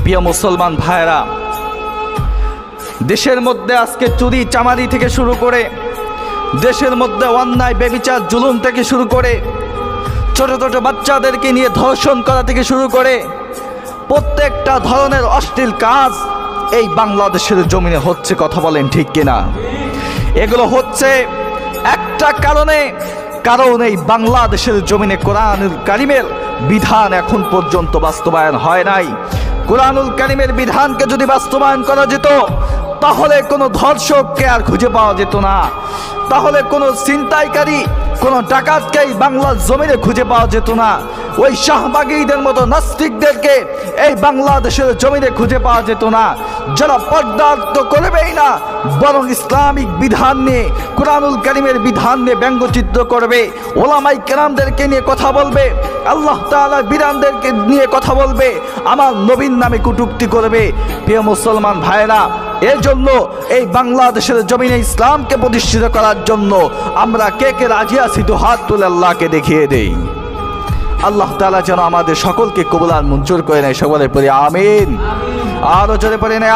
প্রিয় মুসলমান ভাইরা, দেশের মধ্যে আজকে চুরি চামারি থেকে শুরু করে, দেশের মধ্যে অন্যায় বেবিচার জুলুম থেকে শুরু করে, ছোট ছোট বাচ্চাদেরকে নিয়ে ধর্ষণ করা থেকে শুরু করে প্রত্যেকটা ধরনের অশ্লীল কাজ এই বাংলাদেশের জমিনে হচ্ছে। কথা বলেন ঠিক কিনা? এগুলো হচ্ছে একটা কারণে, কারণ এই বাংলাদেশের জমিনে কোরআনুল কারিমের বিধান এখন পর্যন্ত বাস্তবায়ন হয় নাই। কোরআনুল কারিমের বিধানকে যদি বাস্তবায়ন করা যেত তাহলে কোনো ধর্ষককে আর খুঁজে পাওয়া যেত না, তাহলে কোনো ছিনতাইকারী, কোনো ডাকাতকে এই বাংলার জমিনে খুঁজে পাওয়া যেত না, ওই শাহবাগীদের মতো নাস্তিকদেরকে এই বাংলাদেশের জমিনে খুঁজে পাওয়া যেত না। যারা পর্দার্থ করবেই না, বরং ইসলামিক বিধান নিয়ে, কোরআনুল কারিমের বিধান নিয়ে ব্যঙ্গচিত্র করবে, ওলামাই কেরামদেরকে নিয়ে কথা বলবে, আল্লাহ তাআলার বিধানদেরকে নিয়ে কথা বলবে, আমার নবীর নামে কটূক্তি করবে। প্রিয় মুসলমান ভাইরা, এর জন্য এই বাংলাদেশের জমিনে ইসলামকে প্রতিষ্ঠিত করার জন্য আমরা কে কে রাজি আছি তো হাত তুলে আল্লাহকে দেখিয়ে দেই। আল্লাহ তাআলা যেন আমাদের সকলকে কবুল আর মঞ্জুর করে নেয়। সকলের পরে আমিন। আরো জোরে পড়ে নেয়।